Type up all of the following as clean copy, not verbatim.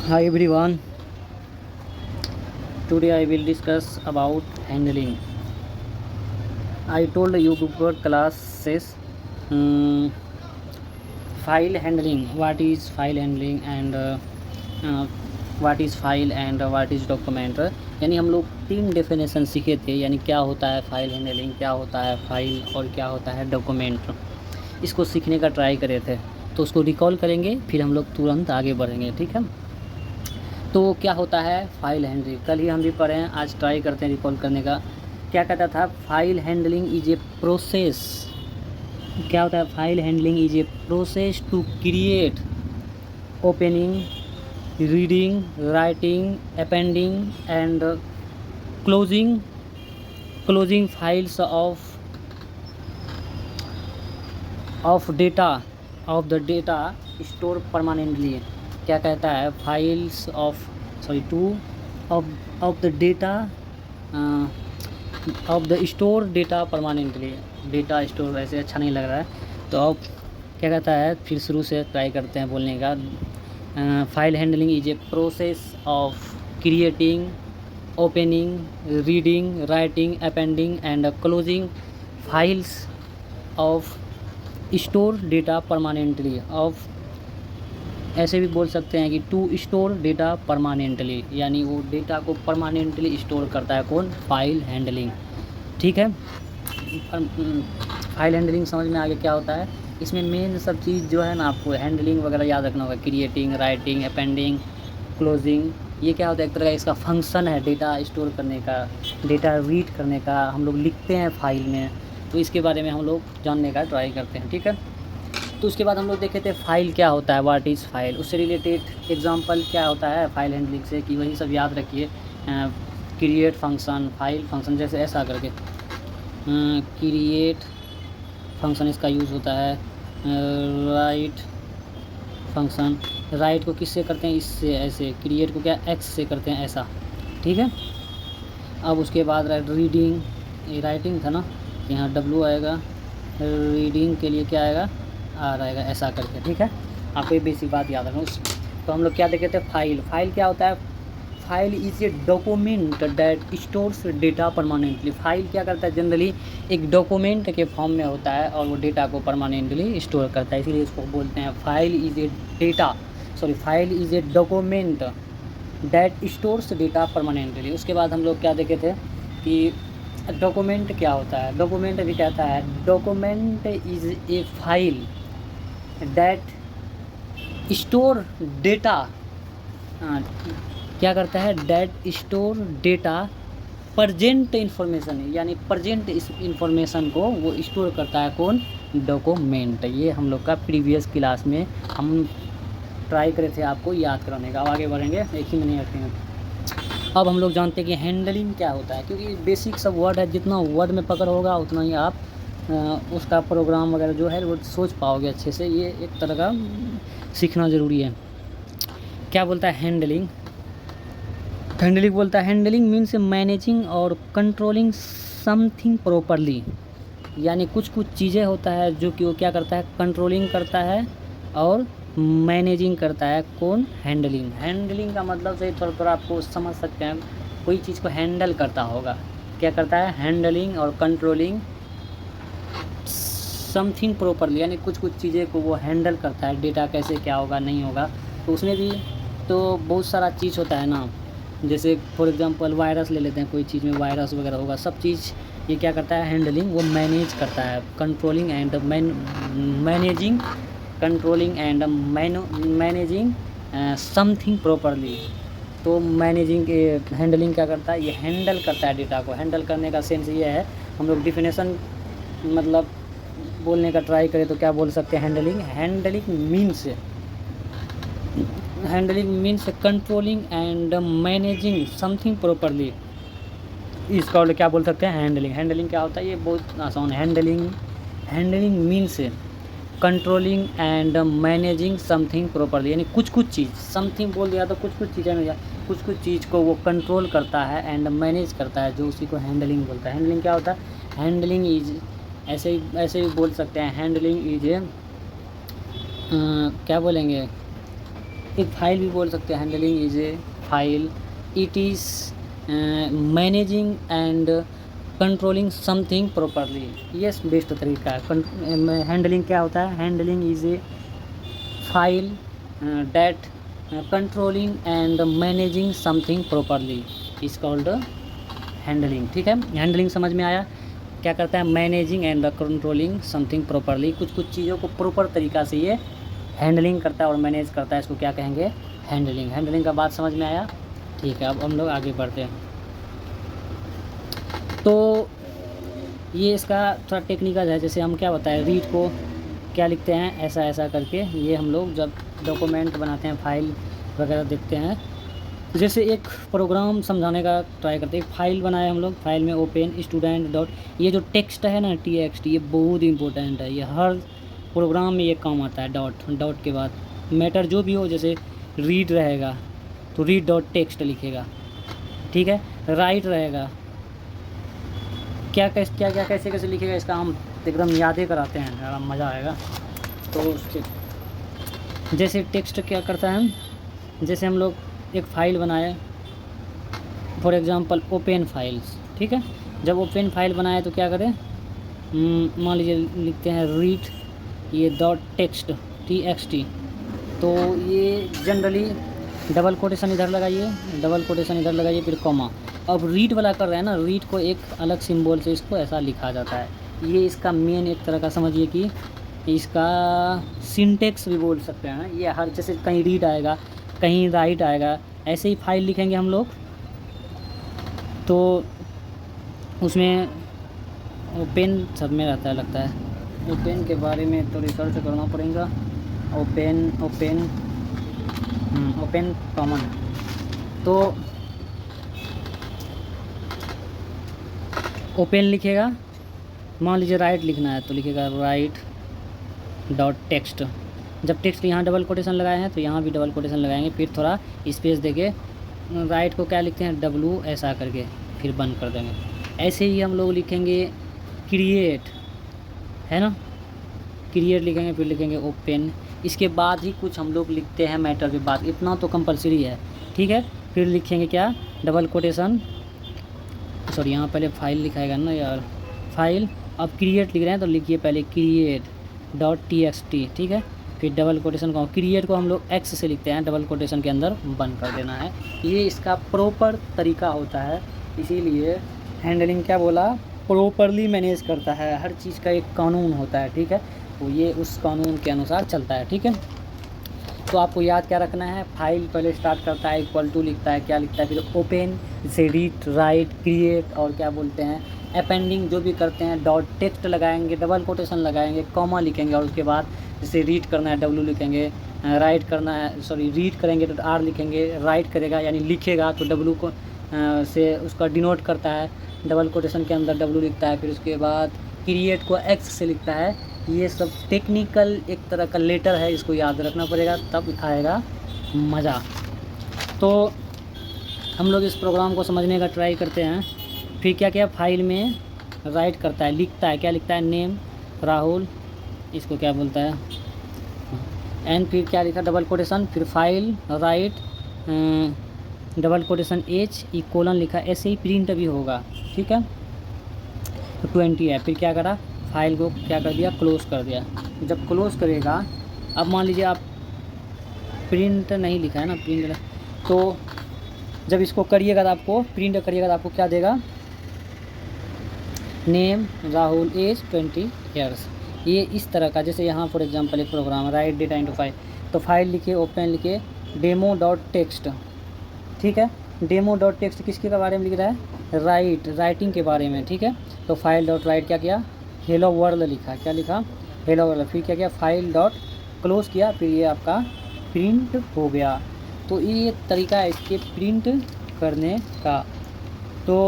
Hi everyone. Today I will discuss about handling. I told you before classes um, file handling. What is file handling and uh, what is file and what is document. यानी हम लोग 3 definition सीखे थे, यानी क्या होता है file handling, क्या होता है फाइल और क्या होता है डॉक्यूमेंट। इसको सीखने का ट्राई करे थे, तो उसको रिकॉल करेंगे, फिर हम लोग तुरंत आगे बढ़ेंगे। ठीक है, तो क्या होता है फाइल हैंडलिंग, कल ही हम भी पढ़े हैं, आज ट्राई करते हैं रिकॉल करने का। क्या कहता था, file handling is a process. क्या होता है, file handling is a process to create, opening, reading, writing, appending and closing files of data store permanently. क्या कहता है, files of the data of the store data permanently. Data store वैसे अच्छा नहीं लग रहा है, तो अब क्या कहता है, फिर शुरू से ट्राई करते हैं बोलने का। File handling is a process of creating, opening, reading, writing, appending and closing files of store data permanently. Of ऐसे भी बोल सकते हैं कि टू स्टोर डेटा परमानेंटली, यानी वो डेटा को परमानेंटली स्टोर करता है कौन, फाइल हैंडलिंग। ठीक है, फाइल हैंडलिंग समझ में आगे क्या होता है। इसमें मेन सब चीज़ जो है ना, आपको हैंडलिंग वगैरह याद रखना होगा, क्रिएटिंग, राइटिंग, अपेंडिंग, क्लोजिंग। ये क्या होता है, एक तरह का इसका फंक्शन है डेटा स्टोर करने का, डेटा रीड करने का। हम लोग लिखते हैं फाइल में, तो इसके बारे में हम लोग जानने का ट्राई करते हैं। ठीक है, तो उसके बाद हम लोग देखे थे फाइल क्या होता है, व्हाट इज़ फाइल। उससे रिलेटेड एग्जांपल क्या होता है फाइल हैंडलिंग से, कि वही सब याद रखिए। क्रिएट फंक्शन, फाइल फंक्शन, जैसे ऐसा करके क्रिएट फंक्शन इसका यूज़ होता है। राइट फंक्शन, राइट को किससे करते हैं, इससे, ऐसे। क्रिएट को क्या एक्स से करते हैं, ऐसा। ठीक है, अब उसके बाद रीडिंग, ये राइटिंग था ना, यहाँ डब्लू आएगा, रीडिंग के लिए क्या आएगा, आर आएगा, ऐसा करके। ठीक है, आपको ये बेसिक बात याद रखना। तो हम लोग क्या देखे थे, फाइल क्या होता है। File is a document that stores data permanently. File क्या करता है, जनरली एक डॉक्यूमेंट के फॉर्म में होता है और वो डेटा को परमानेंटली स्टोर करता है, इसीलिए इसको बोलते हैं file is a document that stores data permanently. उसके बाद हम लोग क्या देखे थे कि डॉक्यूमेंट क्या होता है। डॉक्यूमेंट भी कहता है, document is a file that store data. क्या करता है, that store data present information, यानी प्रजेंट इस इंफॉर्मेशन को वो स्टोर करता है कौन, डॉक्यूमेंट। ये हम लोग का प्रीवियस क्लास में हम ट्राई करे थे आपको याद कराने का। अब आगे बढ़ेंगे, एक ही मिनट रखेंगे। अब हम लोग जानते हैं कि हैंडलिंग क्या होता है, क्योंकि बेसिक सब वर्ड है, जितना वर्ड में पकड़ होगा उतना ही आप उसका प्रोग्राम वगैरह जो है वो सोच पाओगे अच्छे से। ये एक तरह का सीखना ज़रूरी है। क्या बोलता है हैंडलिंग बोलता है, हैंडलिंग मीन्स मैनेजिंग और कंट्रोलिंग समथिंग प्रॉपरली। यानी कुछ चीज़ें होता है जो कि वो क्या करता है, कंट्रोलिंग करता है और मैनेजिंग करता है कौन, हैंडलिंग का मतलब से थोड़ा आपको समझ सकते हैं, कोई चीज़ को हैंडल करता होगा। क्या करता है, हैंडलिंग और कंट्रोलिंग समथिंग प्रॉपरली, यानी कुछ चीज़ें को वो हैंडल करता है, डेटा कैसे क्या होगा नहीं होगा। तो उसमें भी तो बहुत सारा चीज़ होता है ना, जैसे फॉर एग्जांपल वायरस ले लेते हैं, कोई चीज़ में वायरस वगैरह होगा, सब चीज़ ये क्या करता है, हैंडलिंग वो मैनेज करता है, controlling and managing something properly. तो हैंडलिंग क्या करता है, ये हैंडल करता है डेटा को। हैंडल करने का सेंस ये है, हम लोग डिफिनेशन मतलब बोलने का ट्राई करें तो क्या बोल सकते हैं, handling means controlling and managing something properly. इसका क्या बोल सकते हैं, हैंडलिंग क्या होता है, ये बहुत आसान। Handling means controlling and managing something properly, यानी कुछ चीज़, समथिंग बोल दिया तो कुछ चीज़ें में कुछ चीज़ को वो कंट्रोल करता है एंड मैनेज करता है, जो उसी को हैंडलिंग बोलता है। हैंडलिंग क्या होता है, हैंडलिंग इज ऐसे ही बोल सकते हैं, हैंडलिंग इज क्या बोलेंगे, एक फाइल भी बोल सकते हैं, handling is A file, it is managing and controlling something properly, ये बेस्ट तरीका है। हैंडलिंग क्या होता है, handling is A file that controlling and managing something properly is called handling. ठीक है, हैंडलिंग समझ में आया, क्या करता है, managing and controlling something properly, कुछ कुछ चीज़ों को प्रॉपर तरीक़ा से ये हैंडलिंग करता है और मैनेज करता है, इसको क्या कहेंगे, हैंडलिंग। हैंडलिंग का बात समझ में आया। ठीक है, अब हम लोग आगे बढ़ते हैं। तो ये इसका थोड़ा टेक्निकल है, जैसे हम क्या बताएं, रीड को क्या लिखते हैं, ऐसा ऐसा करके, ये हम लोग जब डॉक्यूमेंट बनाते हैं, फाइल वगैरह देखते हैं, जैसे एक प्रोग्राम समझाने का ट्राई करते हैं। एक फाइल बनाए हम लोग, फाइल में ओपन स्टूडेंट डॉट, ये जो टेक्स्ट है ना, TXT, ये बहुत इंपॉर्टेंट है, ये हर प्रोग्राम में ये काम आता है। डॉट के बाद मैटर जो भी हो, जैसे रीड रहेगा तो रीड डॉट टेक्स्ट लिखेगा, ठीक है। राइट रहेगा, क्या कैसे कैसे लिखेगा, इसका हम एकदम यादें कराते हैं, मज़ा आएगा। तो उसके जैसे टेक्स्ट क्या करता है, जैसे हम लोग एक फ़ाइल बनाए, फॉर एग्ज़ाम्पल ओपन फाइल्स, ठीक है। जब ओपन फाइल बनाए तो क्या करें, मान लीजिए लिखते हैं रीड, ये डॉट टेक्स्ट TXT, तो ये जनरली डबल कोटेशन इधर लगाइए, डबल कोटेशन इधर लगाइए, फिर कॉमा। अब रीड वाला कर रहे हैं ना, रीड को एक अलग सिंबल से इसको ऐसा लिखा जाता है, ये इसका मेन एक तरह का समझिए कि इसका सिंटेक्स भी बोल सकते हैं। ये हर, जैसे कहीं रीड आएगा, कहीं राइट आएगा, ऐसे ही फाइल लिखेंगे हम लोग, तो उसमें ओपन सब में रहता है, लगता है। ओपन के बारे में तो रिसर्च करना पड़ेगा। ओपन कॉमन, तो ओपन लिखेगा, मान लीजिए राइट लिखना है तो लिखेगा राइट डॉट टेक्स्ट। जब टेक्स्ट यहाँ डबल कोटेशन लगाए हैं तो यहाँ भी डबल कोटेशन लगाएंगे, फिर थोड़ा स्पेस देके राइट को क्या लिखते हैं, W ऐसा करके, फिर बंद कर देंगे। ऐसे ही हम लोग लिखेंगे क्रिएट, है ना, क्रिएट लिखेंगे, फिर लिखेंगे ओपन, इसके बाद ही कुछ हम लोग लिखते हैं मैटर के बाद, इतना तो कंपलसरी है, ठीक है। फिर लिखेंगे क्या, डबल कोटेशन, सॉरी यहाँ पहले फाइल लिखाएगा ना यार, फाइल, अब क्रिएट लिख रहे हैं तो लिखिए पहले क्रिएट डॉट TXT, ठीक है। फिर डबल कोटेशन का, क्रिएट को हम लोग X से लिखते हैं, डबल कोटेशन के अंदर बंद कर देना है। ये इसका प्रॉपर तरीका होता है, इसीलिए हैंडलिंग क्या बोला, प्रॉपरली मैनेज करता है, हर चीज़ का एक कानून होता है, ठीक है। तो ये उस कानून के अनुसार चलता है, ठीक है। तो आपको याद क्या रखना है, फाइल पहले स्टार्ट करता है, इक्वल टू लिखता है, क्या लिखता है, फिर ओपन से रीड, राइट, क्रिएट, और क्या बोलते हैं, अपेंडिंग जो भी करते हैं, डॉट टेक्स्ट लगाएंगे, डबल कोटेशन लगाएंगे, कॉमा लिखेंगे, और उसके बाद जैसे रीड करना है W लिखेंगे, राइट करना है, सॉरी रीड करेंगे तो R लिखेंगे, राइट करेगा यानी लिखेगा तो W को से उसका डिनोट करता है, डबल कोटेशन के अंदर W लिखता है, फिर उसके बाद क्रिएट को X से लिखता है। ये सब टेक्निकल एक तरह का लेटर है, इसको याद रखना पड़ेगा, तब आएगा मज़ा। तो हम लोग इस प्रोग्राम को समझने का ट्राई करते हैं। फिर क्या क्या, फाइल में राइट करता है, लिखता है, क्या लिखता है, नेम राहुल, इसको क्या बोलता है, एंड फिर क्या लिखा, डबल कोटेशन, फिर file write double quotation H ई कोलन लिखा, ऐसे ही प्रिंट भी होगा, ठीक है। तो 20 है, फिर क्या करा, फाइल को क्या कर दिया, क्लोज़ कर दिया। जब क्लोज़ करेगा, अब मान लीजिए आप प्रिंट नहीं लिखा है ना, प्रिंट, तो जब इसको करिएगा तो आपको प्रिंट करिएगा तो आपको क्या देगा, नेम राहुल एज 20 ईयर्स। ये इस तरह का, जैसे यहाँ फॉर एग्जांपल एक program write data into file, तो फाइल लिखिए, ओपन लिखिए, डेमो डॉट टेक्स्ट, ठीक है। डेमो डॉट टेक्स्ट किसके बारे में लिख रहा है, राइटिंग के बारे में, ठीक है। तो फाइल डॉट राइट क्या किया, हेलो वर्ल्ड लिखा, क्या लिखा, हेलो वर्ल्ड, फिर क्या किया, फाइल डॉट क्लोज़ किया, फिर ये आपका प्रिंट हो गया। तो ये तरीका है इसके प्रिंट करने का। तो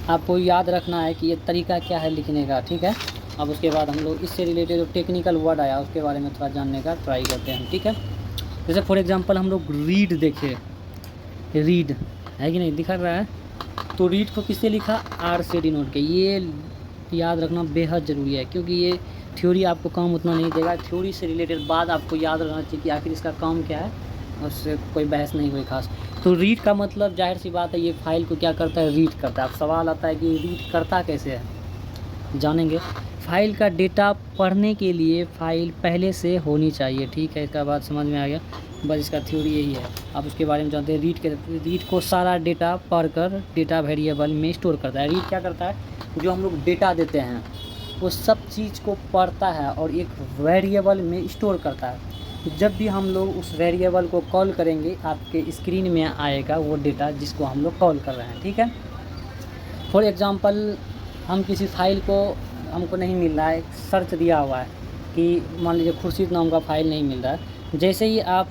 आपको याद रखना है कि ये तरीका क्या है लिखने का, ठीक है। अब उसके बाद हम लोग इससे रिलेटेड जो टेक्निकल वर्ड आया उसके बारे में थोड़ा जानने का ट्राई करते हैं, ठीक है। जैसे फॉर एग्जांपल हम लोग रीड देखें, रीड है कि नहीं, दिखा रहा है, तो रीड को किससे लिखा, R से डिनोट के। ये याद रखना बेहद ज़रूरी है, क्योंकि ये थ्योरी आपको काम उतना नहीं देगा। थ्योरी से रिलेटेड बात आपको याद रहना चाहिए कि आखिर इसका काम क्या है, उससे कोई बहस नहीं हुई खास। तो रीड का मतलब जाहिर सी बात है ये फाइल को क्या करता है, रीड करता है। अब सवाल आता है कि रीड करता कैसे है, जानेंगे। फाइल का डेटा पढ़ने के लिए फ़ाइल पहले से होनी चाहिए, ठीक है, इसका बात समझ में आ गया। बस इसका थ्योरी यही है। अब उसके बारे में जानते हैं। रीड को सारा डेटा पढ़कर डेटा वेरिएबल में स्टोर करता है। रीड क्या करता है, जो हम लोग डेटा देते हैं वो सब चीज़ को पढ़ता है और एक वेरिएबल में स्टोर करता है। जब भी हम लोग उस वेरिएबल को कॉल करेंगे आपके स्क्रीन में आएगा वो डेटा जिसको हम लोग कॉल कर रहे हैं, ठीक है। फॉर एग्ज़ाम्पल हम किसी फाइल को हमको नहीं मिल रहा है, सर्च दिया हुआ है कि मान लीजिए खुर्शीद नाम का फ़ाइल नहीं मिल रहा है। जैसे ही आप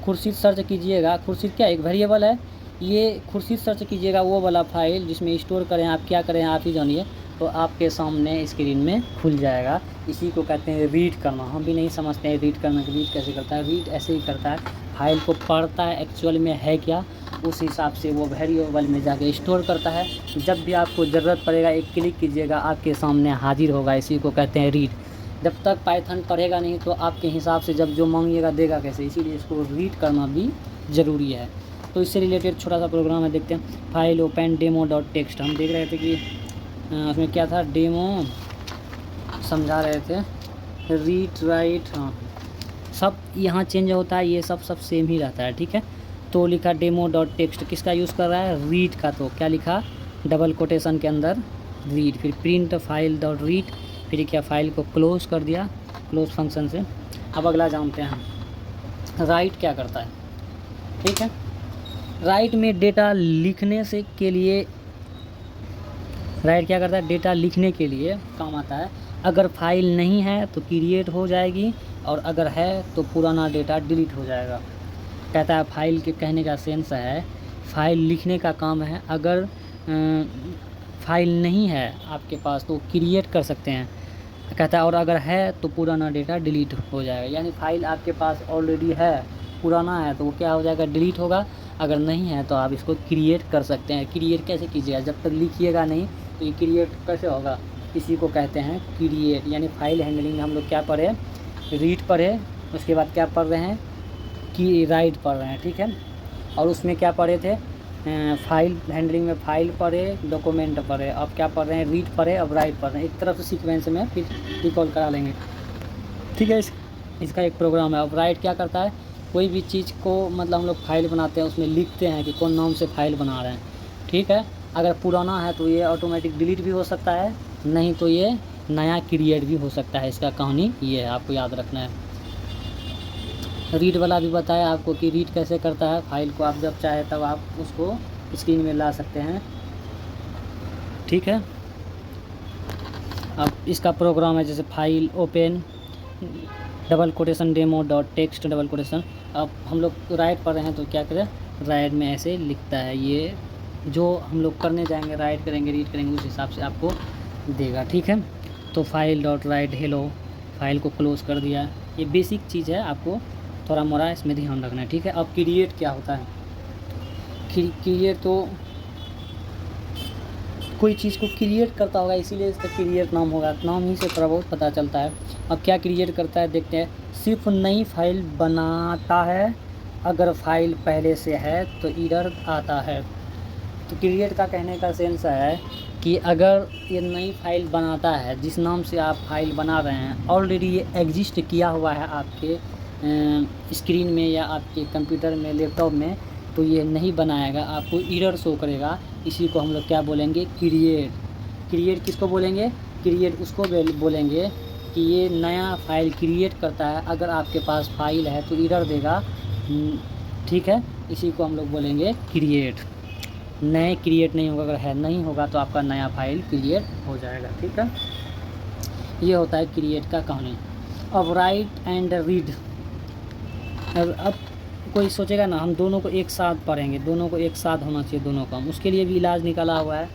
खुर्शीद सर्च कीजिएगा, खुर्शीद क्या एक वेरिएबल है, ये खुर्शीद सर्च कीजिएगा वो वाला फ़ाइल जिसमें स्टोर करें, आप क्या करें आप ही जानिए, तो आपके सामने स्क्रीन में खुल जाएगा। इसी को कहते हैं रीड करना। हम भी नहीं समझते हैं रीड करना, रीड कैसे करता है। रीड ऐसे ही करता है, फाइल को पढ़ता है एक्चुअल में है क्या, उस हिसाब से वो वेरिएबल में जाके स्टोर करता है। जब भी आपको ज़रूरत पड़ेगा एक क्लिक कीजिएगा आपके सामने हाजिर होगा। इसी को कहते हैं रीड। जब तक पाइथन पढ़ेगा नहीं तो आपके हिसाब से जब जो मांगिएगा देगा कैसे, इसीलिए इसको रीड करना भी ज़रूरी है। तो इससे रिलेटेड छोटा सा प्रोग्राम है, देखते हैं। File open demo text. हम देख रहे थे कि उसमें क्या था, डेमो समझा रहे थे, रीड राइट, हाँ सब यहाँ चेंज होता है, ये सब सेम ही रहता है, ठीक है। तो लिखा डेमो.टेक्स्ट, किसका यूज़ कर रहा है, रीड का। तो क्या लिखा, डबल कोटेशन के अंदर रीड, फिर प्रिंट फाइल डॉट रीड, फिर क्या फाइल को क्लोज कर दिया क्लोज फंक्शन से। अब अगला जानते हैं राइट क्या करता है, ठीक है। राइट में डेटा लिखने से के लिए, राइट क्या करता है, डेटा लिखने के लिए काम आता है। अगर फाइल नहीं है तो क्रिएट हो जाएगी, और अगर है तो पुराना डेटा डिलीट हो जाएगा। कहता है फाइल के कहने का सेंस है फाइल लिखने का काम है। अगर फाइल नहीं है आपके पास तो क्रिएट कर सकते हैं, कहता है, और अगर है तो पुराना डेटा डिलीट हो जाएगा। यानी फाइल आपके पास ऑलरेडी है, पुराना है तो वो क्या हो जाएगा, डिलीट होगा। अगर नहीं है तो आप इसको क्रिएट कर सकते हैं। क्रिएट कैसे कीजिएगा, जब तक लिखिएगा नहीं तो ये क्रिएट कैसे होगा, इसी को कहते हैं क्रिएट। यानी फाइल हैंडलिंग में हम लोग क्या पढ़े, रीड पढ़े, उसके बाद क्या पढ़ रहे हैं कि राइट पढ़ रहे हैं, ठीक है। और उसमें क्या पढ़े थे, फाइल हैंडलिंग में फाइल पढ़े, डॉक्यूमेंट पढ़े, अब क्या पढ़ रहे हैं, रीड पढ़े, अब राइट पढ़ रहे हैं। एक तरफ से सीक्वेंस में फिर रिकॉल करा लेंगे, ठीक है। इसका एक प्रोग्राम है। अब राइट क्या करता है, कोई भी चीज़ को मतलब हम लोग फाइल बनाते हैं उसमें लिखते हैं कि कौन नाम से फाइल बना रहे हैं, ठीक है। अगर पुराना है तो ये ऑटोमेटिक डिलीट भी हो सकता है, नहीं तो ये नया क्रिएट भी हो सकता है। इसका कहानी ये है, आपको याद रखना है। रीड वाला भी बताया आपको कि रीड कैसे करता है। फाइल को आप जब चाहे तब आप उसको स्क्रीन में ला सकते हैं, ठीक है। अब इसका प्रोग्राम है, जैसे file open double quotation demo text double quotation. अब हम लोग राइट पढ़ रहे हैं तो क्या करें, राइट में ऐसे लिखता है। ये जो हम लोग करने जाएंगे, राइट करेंगे रीड करेंगे, उस हिसाब से आपको देगा, ठीक है। तो file dot right hello, file को क्लोज़ कर दिया। ये बेसिक चीज़ है, आपको थोड़ा मोड़ा इसमें ध्यान रखना है, ठीक है। अब क्रिएट क्या होता है, क्रिएट तो कोई चीज़ को क्रिएट करता होगा, इसीलिए इसका क्रिएट नाम होगा। नाम ही से थोड़ा बहुत पता चलता है। अब क्या क्रिएट करता है देखते हैं। सिर्फ नई फाइल बनाता है, अगर फाइल पहले से है तो एरर आता है। तो क्रिएट का कहने का सेंस है कि अगर ये नई फाइल बनाता है, जिस नाम से आप फाइल बना रहे हैं ऑलरेडी ये एग्जिस्ट किया हुआ है आपके स्क्रीन में या आपके कंप्यूटर में, लैपटॉप में, तो ये नहीं बनाएगा, आपको एरर शो करेगा। इसी को हम लोग क्या बोलेंगे, क्रिएट। क्रिएट किसको बोलेंगे, क्रिएट उसको बोलेंगे कि ये नया फाइल क्रिएट करता है। अगर आपके पास फाइल है तो एरर देगा, ठीक है। इसी को हम लोग बोलेंगे क्रिएट। नए क्रिएट नहीं होगा, अगर है नहीं होगा तो आपका नया फाइल क्रिएट हो जाएगा, ठीक है। ये होता है क्रिएट का कहानी। अब राइट एंड रीड, अब कोई सोचेगा ना हम दोनों को एक साथ पढ़ेंगे, दोनों को एक साथ होना चाहिए दोनों काम, उसके लिए भी इलाज निकाला हुआ है।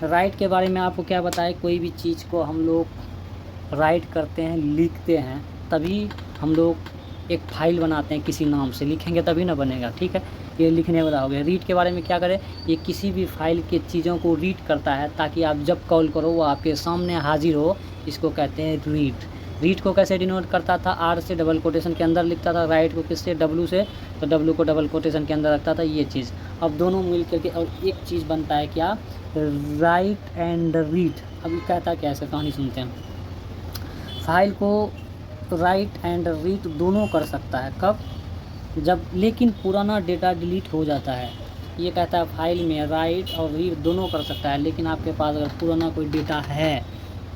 राइट के बारे में आपको क्या बताएं, कोई भी चीज़ को हम लोग राइट करते हैं, लिखते हैं, तभी हम लोग एक फाइल बनाते हैं, किसी नाम से लिखेंगे तभी ना बनेगा, ठीक है। ये लिखने वाला हो गया। रीड के बारे में क्या करें, ये किसी भी फाइल के चीज़ों को रीड करता है ताकि आप जब कॉल करो वो आपके सामने हाजिर हो, इसको कहते हैं रीड। रीड को कैसे डिनोट करता था, आर से डबल कोटेशन के अंदर लिखता था, राइट को किससे, डब्लू से, तो डब्लू को डबल कोटेशन के अंदर रखता था, ये चीज़। अब दोनों मिल करके और एक चीज़ बनता है क्या, राइट एंड रीड। अभी कहता क्या है, इसका कहानी सुनते हैं। फाइल को राइट एंड रीड दोनों कर सकता है, कब, जब लेकिन पुराना डेटा डिलीट हो जाता है। ये कहता है फाइल में राइट और रीड दोनों कर सकता है, लेकिन आपके पास अगर पुराना कोई डेटा है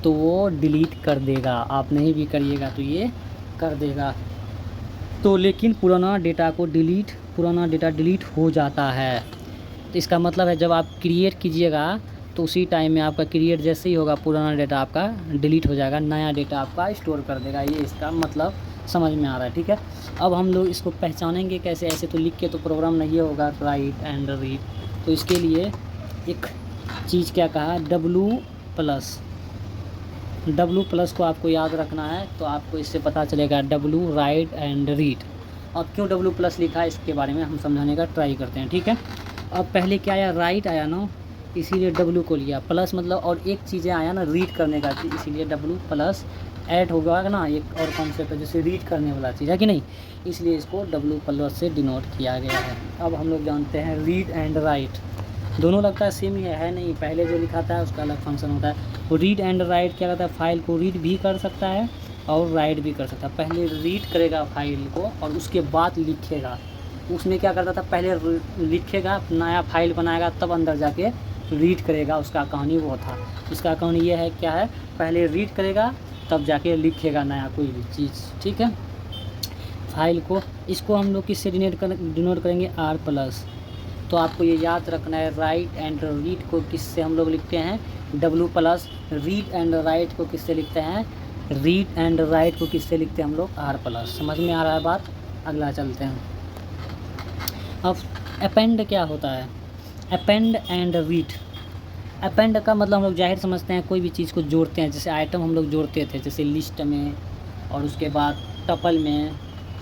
तो वो डिलीट कर देगा। आप नहीं भी करिएगा तो ये कर देगा। तो लेकिन पुराना डेटा डिलीट हो जाता है। तो इसका मतलब है जब आप क्रिएट कीजिएगा तो उसी टाइम में आपका क्रिएट जैसे ही होगा पुराना डेटा आपका डिलीट हो जाएगा, नया डेटा आपका स्टोर कर देगा। ये इसका मतलब समझ में आ रहा है, ठीक है। अब हम लोग इसको पहचानेंगे कैसे, ऐसे तो लिख के तो प्रोग्राम नहीं होगा राइट एंड रीड। तो इसके लिए एक चीज़ क्या कहा, डब्लू प्लस को आपको याद रखना है। तो आपको इससे पता चलेगा डब्लू राइट एंड रीड। और क्यों डब्लू प्लस लिखा है इसके बारे में हम समझाने का ट्राई करते हैं, ठीक है। अब पहले क्या आया, राइट आया ना, इसीलिए डब्लू को लिया, प्लस मतलब और एक चीज़ें आया ना रीड करने का, इसीलिए डब्लू प्लस ऐड हो गया ना, एक और कॉन्सेप्ट है जैसे रीड करने वाला चीज़ है कि नहीं, इसलिए इसको डब्लू प्लस से डिनोट किया गया है। अब हम लोग जानते हैं रीड एंड राइट, दोनों लगता है सेम ही है नहीं, पहले जो लिखा था उसका अलग फंक्शन होता है। वो रीड एंड राइट क्या करता है, फाइल को रीड भी कर सकता है और राइट भी कर सकता है। पहले रीड करेगा फाइल को और उसके बाद लिखेगा। उसमें क्या करता था, पहले लिखेगा, नया फाइल बनाएगा, तब अंदर जाके रीड करेगा। उसका कहानी वो था। इसका कहानी ये है, क्या है, पहले रीड करेगा तब जाके लिखेगा नया कोई भी चीज़, ठीक है। फाइल को, इसको हम लोग किससे डिनोट करेंगे, आर प्लस। तो आपको ये याद रखना है, राइट एंड रीड को किससे हम लोग लिखते हैं, W plus. Read and write को किससे लिखते हैं, रीड एंड राइट को किससे लिखते हैं हम लोग, आर प्लस। समझ में आ रहा है बात। अगला चलते हैं। अब अपेंड क्या होता है, अपेंड एंड रीड। अपेंड का मतलब हम लोग जाहिर समझते हैं, कोई भी चीज़ को जोड़ते हैं, जैसे आइटम हम लोग जोड़ते थे, जैसे लिस्ट में और उसके बाद टपल में,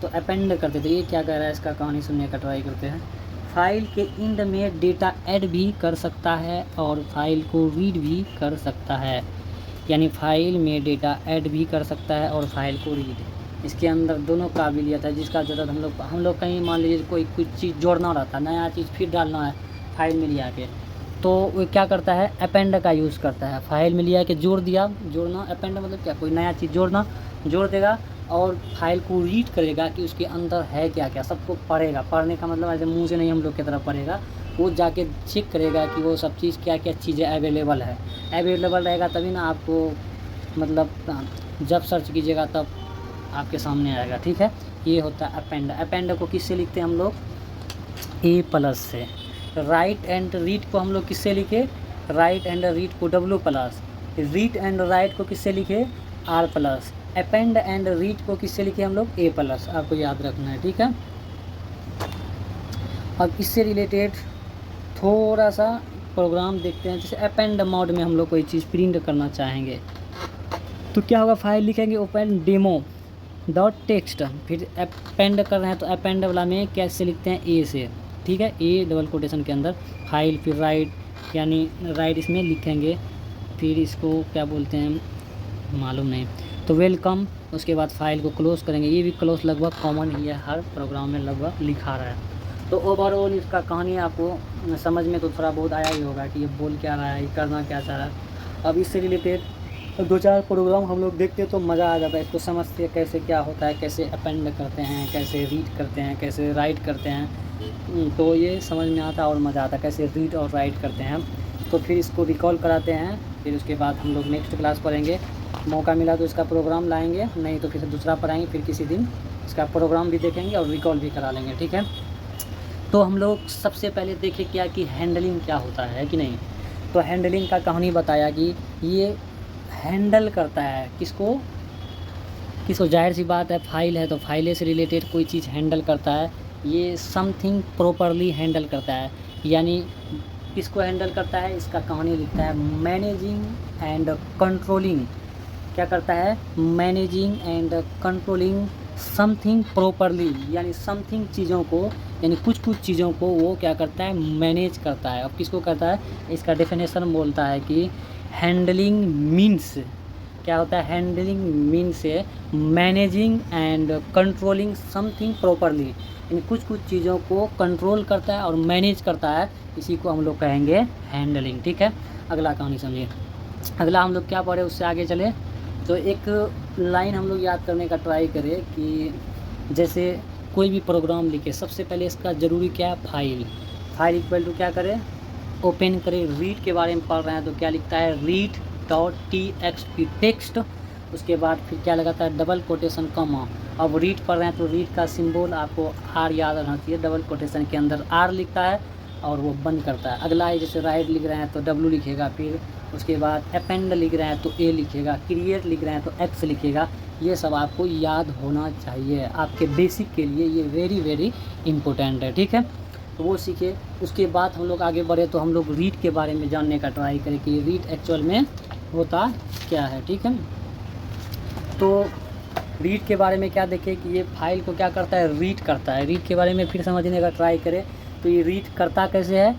तो अपेंड करते थे। ये क्या कह रहा है, इसका कहानी सुनने का ट्राई करते हैं। फाइल के इंड में डेटा ऐड भी कर सकता है और फाइल को रीड भी कर सकता है। यानी फाइल में डेटा ऐड भी कर सकता है और फाइल को रीड, इसके अंदर दोनों काबिलियत है। जिसका ज़रूरत हम लोग कहीं मान लीजिए कोई कुछ चीज़ जोड़ना रहता है, नया चीज़ फिर डालना है फाइल में लिया के, तो वो क्या करता है, अपेंड का यूज़ करता है। फाइल में लिया के जोड़ दिया, जोड़ना, अपेंड मतलब क्या, कोई नया चीज़ जोड़ना, जोड़ देगा और फाइल को रीड करेगा कि उसके अंदर है क्या क्या, सबको पढ़ेगा। पढ़ने का मतलब ऐसे मुंह से नहीं हम लोग की तरफ पढ़ेगा, वो जाके चेक करेगा कि वो सब चीज़ क्या क्या चीज़ें अवेलेबल है। अवेलेबल रहेगा तभी ना आपको, मतलब जब सर्च कीजिएगा तब आपके सामने आएगा, ठीक है। ये होता है अपेंड। अपेंड को किससे लिखते हैं हम लोग, ए प्लस से। राइट एंड रीड को हम लोग किससे लिखे, राइट एंड रीड को W plus. Read and write को किससे लिखे, R plus. Append and read को किससे लिखे हम लोग, ए प्लस। आपको याद रखना है, ठीक है। अब इससे रिलेटेड थोड़ा सा प्रोग्राम देखते हैं। जैसे अपेंड मोड में हम लोग कोई चीज़ प्रिंट करना चाहेंगे तो क्या होगा, फाइल लिखेंगे ओपन डेमो डॉट टेक्स्ट, फिर अपेंड कर रहे हैं तो अपेंड वाला में कैसे लिखते हैं, ए से, ठीक है, ए डबल कोटेशन के अंदर फाइल, फिर राइट, यानी राइट इसमें लिखेंगे, फिर इसको क्या बोलते हैं मालूम नहीं, तो वेलकम। उसके बाद फाइल को क्लोज़ करेंगे। ये भी क्लोज लगभग कॉमन ही है, हर प्रोग्राम में लगभग लिखा रहा है। तो ओवरऑल इसका कहानी आपको समझ में तो थोड़ा बहुत आया ही होगा कि ये बोल क्या रहा है, ये करना क्या चाह रहा है। अब इससे रिलेटेड दो चार प्रोग्राम हम लोग देखते तो मज़ा आ जाता है, इसको समझते कैसे क्या होता है, कैसे अपेंड करते हैं, कैसे रीड करते हैं, कैसे राइट करते हैं, तो ये समझ में आता और मज़ा आता है कैसे रीड और राइट करते हैं। तो फिर इसको रिकॉल कराते हैं, फिर उसके बाद हम लोग नेक्स्ट क्लास पढ़ेंगे। मौका मिला तो इसका प्रोग्राम लाएंगे, नहीं तो किसी दूसरा पढ़ाएंगे, फिर किसी दिन इसका प्रोग्राम भी देखेंगे और रिकॉल भी करा लेंगे, ठीक है। तो हम लोग सबसे पहले देखें क्या कि हैंडलिंग क्या होता है कि नहीं। तो हैंडलिंग का कहानी बताया कि ये हैंडल करता है किसको, जाहिर सी बात है फाइल है तो फाइल से रिलेटेड कोई चीज़ हैंडल करता है। ये समथिंग प्रॉपरली हैंडल करता है, यानी किसको हैंडल करता है, इसका कहानी लिखता है मैनेजिंग एंड कंट्रोलिंग। क्या करता है, managing and controlling something properly, यानी समथिंग चीज़ों को, यानी कुछ चीज़ों को वो क्या करता है, मैनेज करता है। अब किसको करता है, इसका डेफिनेशन बोलता है कि हैंडलिंग मीन्स क्या होता है हैंडलिंग मीन से managing and controlling something properly, यानी कुछ कुछ चीज़ों को कंट्रोल करता है और मैनेज करता है, इसी को हम लोग कहेंगे हैंडलिंग। ठीक है, अगला कहानी समझिए। अगला हम लोग क्या पढ़े उससे आगे चले तो एक लाइन हम लोग याद करने का ट्राई करें कि जैसे कोई भी प्रोग्राम लिखे सबसे पहले इसका ज़रूरी क्या है फाइल इक्वल टू क्या करें ओपन करें। रीड के बारे में पढ़ रहे हैं तो क्या लिखता है read.txt टेक्स्ट, उसके बाद फिर क्या लगाता है डबल कोटेशन कॉमा। अब रीड पढ़ रहे हैं तो रीड का सिंबल आपको आर याद रहना चाहिए, डबल कोटेशन के अंदर आर लिखता है और वो बंद करता है। अगला है जैसे राइट लिख रहे हैं तो डब्ल्यू लिखेगा, फिर उसके बाद अपेंड लिख रहे हैं तो ए लिखेगा, क्रिएट लिख रहे हैं तो एक्स लिखेगा। ये सब आपको याद होना चाहिए, आपके बेसिक के लिए ये वेरी वेरी इम्पोर्टेंट है। ठीक है, तो वो सीखे। उसके बाद हम लोग आगे बढ़े तो हम लोग रीड के बारे में जानने का ट्राई करें कि रीड एक्चुअल में होता क्या है। ठीक है, तो रीड के बारे में क्या देखें कि ये फाइल को क्या करता है रीड करता है। रीड के बारे में फिर समझने का ट्राई करें तो ये रीड करता कैसे है,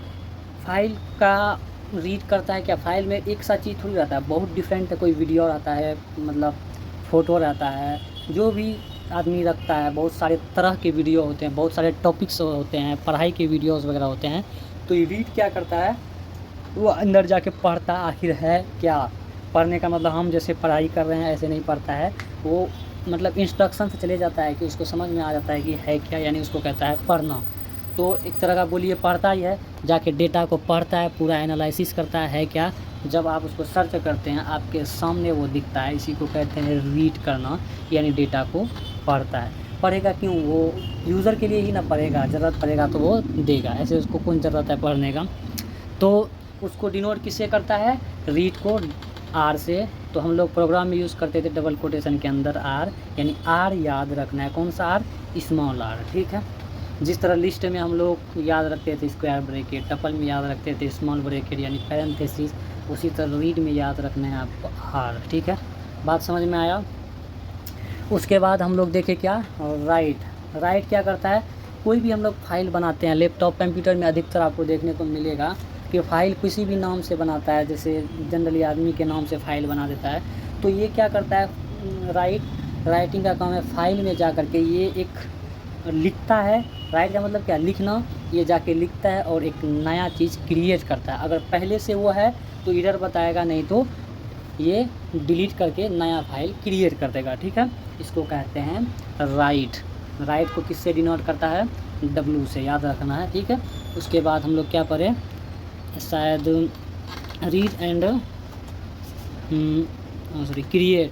फाइल का रीड करता है क्या, फाइल में एक सा चीज़ थोड़ी रहता है, बहुत डिफरेंट है। कोई वीडियो रहता है, मतलब फ़ोटो रहता है, जो भी आदमी रखता है, बहुत सारे तरह के वीडियो होते हैं, बहुत सारे टॉपिक्स होते हैं, पढ़ाई के वीडियोस वगैरह होते हैं। तो ये रीड क्या करता है, वो अंदर जाके पढ़ता आखिर है क्या। पढ़ने का मतलब हम जैसे पढ़ाई कर रहे हैं ऐसे नहीं पढ़ता है, वो मतलब इंस्ट्रक्शन से चले जाता है कि उसको समझ में आ जाता है कि है क्या, यानी उसको कहता है पढ़ना। तो एक तरह का बोलिए पढ़ता ही है, जाके डेटा को पढ़ता है, पूरा एनालिसिस करता है क्या। जब आप उसको सर्च करते हैं आपके सामने वो दिखता है, इसी को कहते हैं रीड करना, यानी डेटा को पढ़ता है। पढ़ेगा क्यों, वो यूज़र के लिए ही ना पढ़ेगा, ज़रूरत पड़ेगा तो वो देगा, ऐसे उसको कौन ज़रूरत है पढ़ने का। तो उसको डिनोट किससे करता है, रीड को आर से। तो हम लोग प्रोग्राम में यूज़ करते थे डबल कोटेशन के अंदर आर, यानी आर याद रखना है, कौन सा आर, स्मॉल आर। ठीक है, जिस तरह लिस्ट में हम लोग याद रखते थे स्क्वायर ब्रैकेट, टपल में याद रखते थे स्मॉल ब्रैकेट यानी पैरेंथेसिस, उसी तरह रीड में याद रखना है आपको आर। ठीक है, बात समझ में आया। उसके बाद हम लोग देखें क्या राइट क्या करता है, कोई भी हम लोग फाइल बनाते हैं, लैपटॉप कंप्यूटर में अधिकतर आपको देखने को मिलेगा कि फ़ाइल किसी भी नाम से बनाता है, जैसे जनरली आदमी के नाम से फ़ाइल बना देता है। तो ये क्या करता है राइटिंग का काम है, फाइल में जा कर के ये एक लिखता है। राइट का मतलब क्या, लिखना, ये जाके लिखता है और एक नया चीज़ क्रिएट करता है। अगर पहले से वो है तो एरर बताएगा, नहीं तो ये डिलीट करके नया फाइल क्रिएट कर देगा। ठीक है, इसको कहते हैं राइट को किससे डिनोट करता है, डब्ल्यू से, याद रखना है। ठीक है, उसके बाद हम लोग क्या पढ़े, शायद रीड एंड क्रिएट।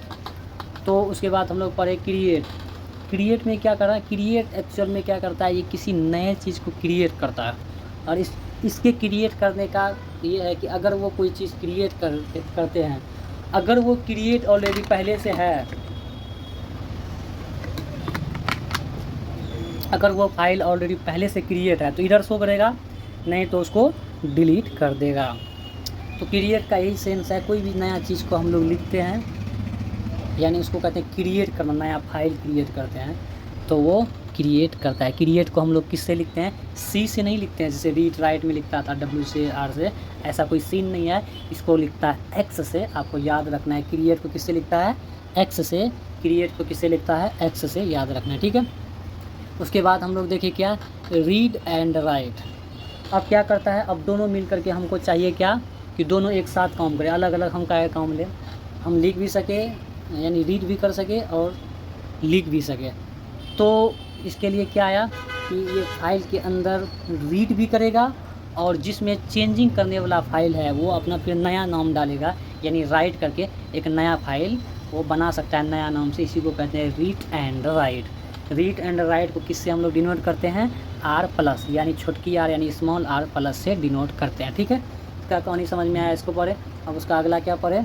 तो उसके बाद हम लोग पढ़े क्रिएट में क्या कर रहा है, क्रिएट एक्चुअल में क्या करता है, ये किसी नए चीज़ को क्रिएट करता है। और इसके क्रिएट करने का ये है कि अगर वो कोई चीज़ क्रिएट करते हैं, अगर वो क्रिएट ऑलरेडी पहले से है, अगर वो फाइल ऑलरेडी पहले से क्रिएट है तो इधर शो करेगा, नहीं तो उसको डिलीट कर देगा। तो क्रिएट का यही सेंस है, कोई भी नया चीज़ को हम लोग लिखते हैं, यानी उसको कहते हैं क्रिएट करना, नया फाइल क्रिएट करते हैं तो वो क्रिएट करता है। क्रिएट को हम लोग किससे लिखते हैं, सी से नहीं लिखते हैं, जैसे रीड राइट में लिखता था डब्ल्यू से आर से, ऐसा कोई सीन नहीं है। इसको लिखता है एक्स से, आपको याद रखना है। क्रिएट को किससे लिखता है, एक्स से। क्रिएट को किससे लिखता है, एक्स से, याद रखना है। ठीक है, उसके बाद हम लोग देखें क्या, रीड एंड राइट। अब क्या करता है, अब दोनों मिल करके हमको चाहिए क्या कि दोनों एक साथ काम करें, अलग अलग हम क्या काम लें, हम लिख भी सके, यानी रीड भी कर सके और लिख भी सके। तो इसके लिए क्या आया कि ये फाइल के अंदर रीड भी करेगा और जिसमें चेंजिंग करने वाला फाइल है वो अपना फिर नया नाम डालेगा, यानी राइट करके एक नया फाइल वो बना सकता है नया नाम से। इसी को कहते हैं read and right. Read and write को किससे हम लोग डिनोट करते हैं, आर प्लस, यानी छोटकी आर यानी स्मॉल आर प्लस से डिनोट करते हैं। ठीक है, इसका कहानी समझ में आया, इसको पढ़े। अब उसका अगला क्या पढ़े,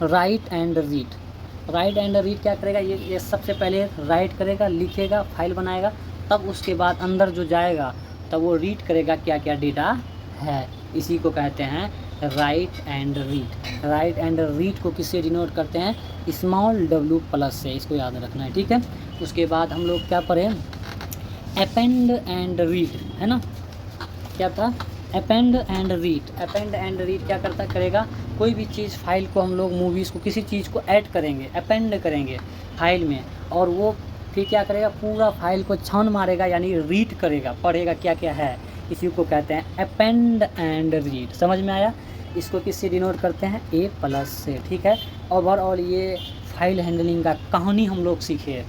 right and read. Right and read क्या करेगा, ये सबसे पहले राइट करेगा, लिखेगा, फाइल बनाएगा, तब उसके बाद अंदर जो जाएगा तब वो रीड करेगा क्या क्या डेटा है। इसी को कहते हैं right and read. Right and read को किससे डिनोट करते हैं, स्मॉल डब्ल्यू प्लस से, इसको याद रखना है। ठीक है, उसके बाद हम लोग क्या पढ़े, अपेंड एंड रीड, है ना, क्या था, append and read. Append and read क्या करता करेगा, कोई भी चीज़ फाइल को हम लोग मूवीज़ को किसी चीज़ को ऐड करेंगे, अपेंड करेंगे फाइल में, और वो फिर क्या करेगा, पूरा फाइल को छान मारेगा, यानी रीड करेगा, पढ़ेगा क्या क्या है। इसी को कहते हैं अपेंड एंड रीड। समझ में आया? इसको किससे डिनोट करते हैं? A+ से। ठीक है, ओवरऑल ये फाइल हैंडलिंग का कहानी हम लोग सीखे।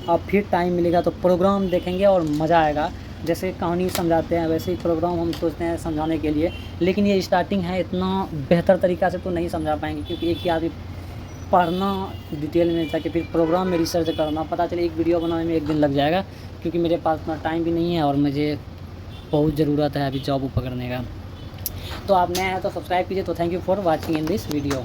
अब फिर टाइम मिलेगा तो प्रोग्राम देखेंगे और मज़ा आएगा। जैसे कहानी समझाते हैं वैसे ही प्रोग्राम हम सोचते हैं समझाने के लिए, लेकिन ये स्टार्टिंग है, इतना बेहतर तरीक़ा से तो नहीं समझा पाएंगे, क्योंकि एक ही आदमी पढ़ना डिटेल में जाके फिर प्रोग्राम में रिसर्च करना, पता चले एक वीडियो बनाने में 1 दिन लग जाएगा, क्योंकि मेरे पास उतना टाइम भी नहीं है और मुझे बहुत ज़रूरत है अभी जॉब पकड़ने का। तो आप नए हैं तो सब्सक्राइब कीजिए। तो thank you for watching in this video.